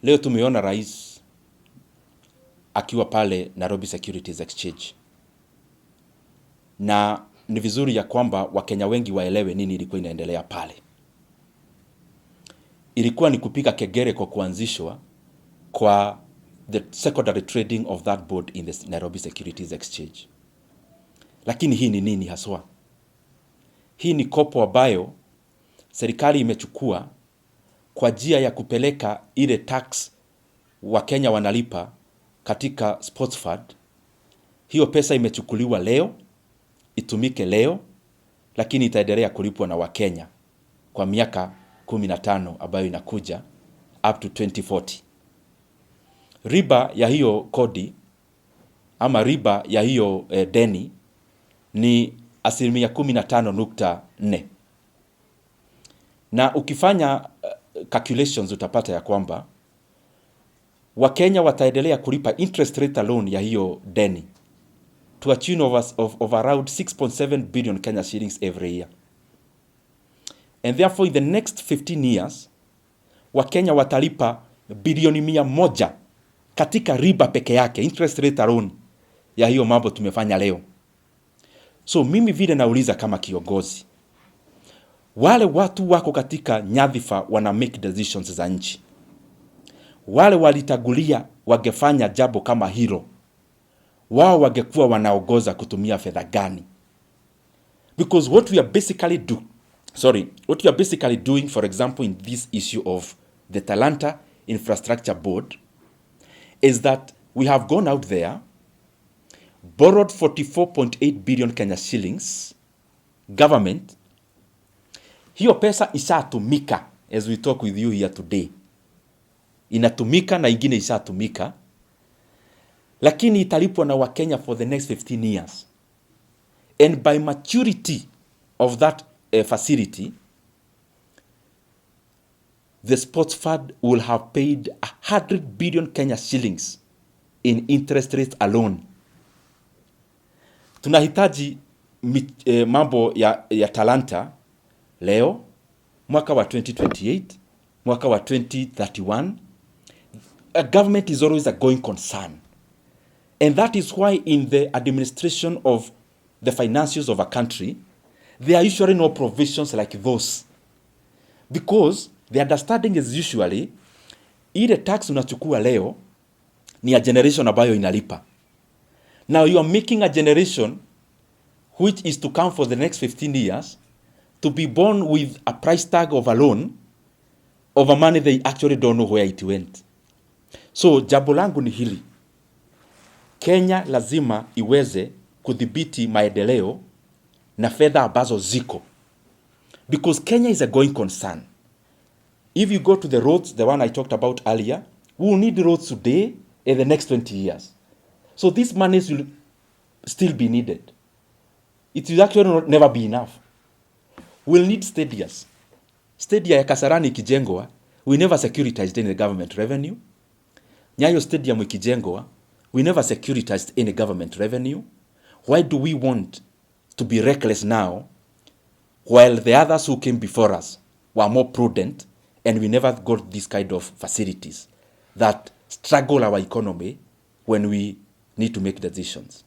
Leo tumeona rais akiwa pale Nairobi Securities Exchange, na ni vizuri ya kwamba Wakenya wengi waelewe nini ilikuwa inaendelea pale. Ilikuwa ni kupiga kegere kwa kuanzishwa kwa the secondary trading of that board in the Nairobi Securities Exchange. Lakini hii ni nini haswa? Hii ni kopo ambayo serikali imechukua kwa njia ya kupeleka ile tax Wakenya wanalipa katika sports fund. Hiyo pesa imechukuliwa leo, itumike leo, lakini itaendelea kulipwa na Wakenya kwa miaka 15 ambayo inakuja up to 2040. Riba ya hiyo kodi ama riba ya hiyo deni ni 15.4%. Na ukifanya calculations utapata ya kwamba Wakenya wataendelea kulipa interest rate alone ya hiyo deni to a tune of around 6.7 billion Kenya shillings every year. And therefore in the next 15 years, Wakenya watalipa bilioni 100 katika riba peke yake, interest rate alone ya hiyo mambo tumefanya leo. So mimi vile nauliza kama kiongozi, wale watu wako katika nyadhifa wana make decisions za nchi, wale walitagulia wangefanya jambo kama hilo, wao wangekuwa wanaongoza kutumia fedha gani? Because what we are basically doing, for example, in this issue of the Talanta Infrastructure Board, is that we have gone out there, borrowed 44.8 billion Kenya shillings, government. Hiyo pesa ishatumika, as we talk with you here today. Inatumika na ingine ishatumika, lakini italipwa na Wakenya for the next 15 years. And by maturity of that facility, the sports fund will have paid 100 billion Kenya shillings in interest rates alone. Tunahitaji mambo ya Talanta leo, mwaka wa 2028, mwaka wa 2031. A government is always a going concern. And that is why in the administration of the finances of a country, there are usually no provisions like those. Because the understanding is usually, ile tax unachukua leo ni a generation ambayo inalipa. Now you are making a generation which is to come for the next 15 years to be born with a price tag of a loan of a money they actually don't know where it went. So jambo langu ni hili, Kenya lazima iweze kudhibiti maendeleo na fedha ambazo ziko, because Kenya is a going concern. If you go to the roads, the one I talked about earlier, we will need roads today in the next 20 years. So these monies will still be needed. It will actually never be enough. We'll need stadiums. Stadia ya Kasarani ikijengwa, we never securitized any government revenue. Nyayo Stadium ikijengwa, we never securitized any government revenue. Why do we want to be reckless now, while the others who came before us were more prudent, and we never got this kind of facilities that struggle our economy when we need to make decisions?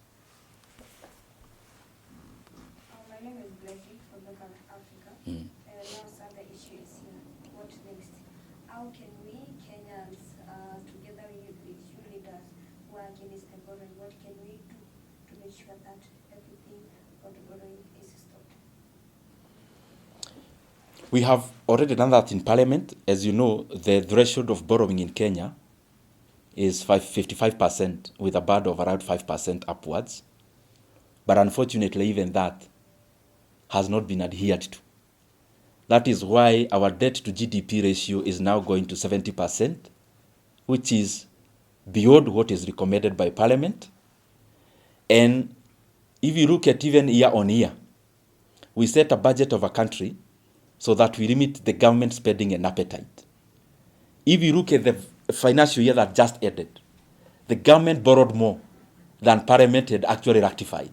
My name is Blessing from Africa. And now the issue is here. What next? How can we Kenyans, together with the issue leaders who are against the borrowing, what can we do to make sure that everything about the borrowing is stopped? We have already done that in Parliament. As you know, the threshold of borrowing in Kenya is 55%, with a band of around 5% upwards. But unfortunately, even that has not been adhered to. That is why our debt to GDP ratio is now going to 70%, which is beyond what is recommended by Parliament. And if you look at even year on year, we set a budget of a country so that we limit the government spending and appetite. If you look at the financial year that just ended, the government borrowed more than Parliament had actually ratified.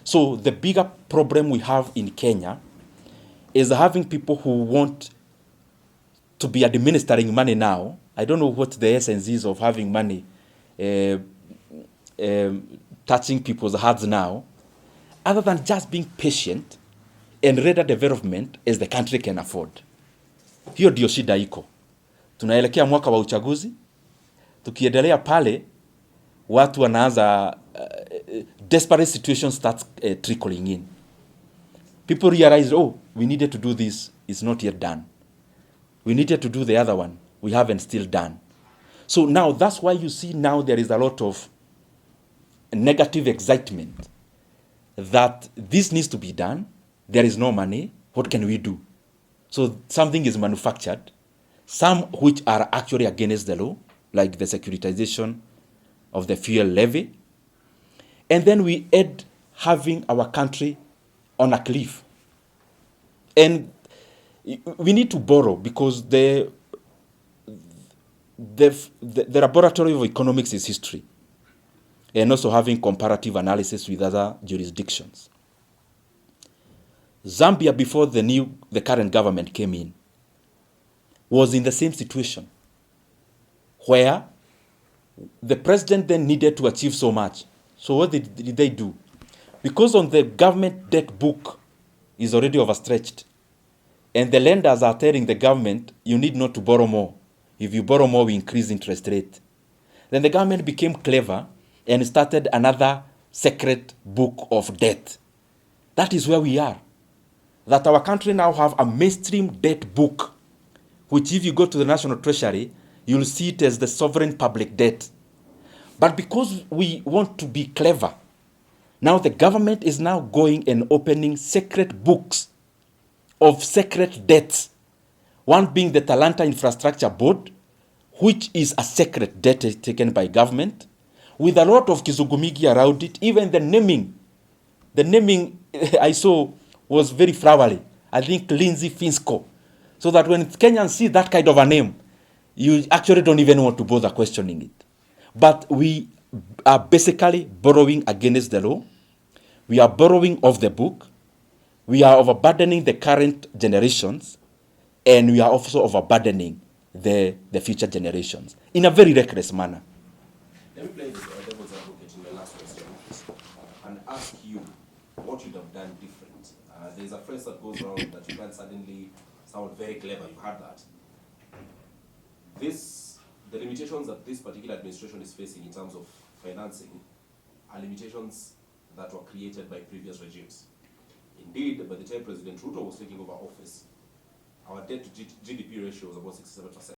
So the bigger problem we have in Kenya is having people who want to be administering money now. I don't know what the essence is of having money touching people's hearts now, other than just being patient and rate development as the country can afford. Hiyo ndio shida iko. Tunaelekea mwaka wa uchaguzi. Tukiendelea pale, watu wanaanza desperate situations start trickling in. People realize, oh, we needed to do this, it's not yet done. We needed to do the other one, we haven't still done. So now that's why you see now there is a lot of negative excitement that this needs to be done, there is no money, what can we do? So something is manufactured, some which are actually against the law, like the securitization of the fuel levy. And then we add having our country on a cliff. And we need to borrow because the laboratory of economics is history, and also having comparative analysis with other jurisdictions. Zambia, before the current government came in, was in the same situation, where the president then needed to achieve so much. So what did they do? Because on the government debt book is already overstretched, and the lenders are telling the government, you need not to borrow more. If you borrow more, we increase interest rate. Then the government became clever and started another secret book of debt. That is where we are. That our country now have a mainstream debt book, which if you go to the National Treasury, you'll see it as the sovereign public debt. But because we want to be clever, now the government is now going and opening secret books of secret debts. One being the Talanta Infrastructure Board, which is a secret debt taken by government, with a lot of kizugumigi around it. Even the naming I saw was very flowery. I think Lindsay Finsco. So that when Kenyans see that kind of a name, you actually don't even want to bother questioning it. But we are basically borrowing against the law. We are borrowing off the book. We are overburdening the current generations, and we are also overburdening the future generations in a very reckless manner. Let me play this devil's advocate in the last question and ask you what you'd have done different. There's a phrase that goes around that you can't suddenly sound very clever. You've heard that. The limitations that this particular administration is facing in terms of financing are limitations that were created by previous regimes. Indeed, by the time President Ruto was taking over office, our debt to GDP ratio was about 67%.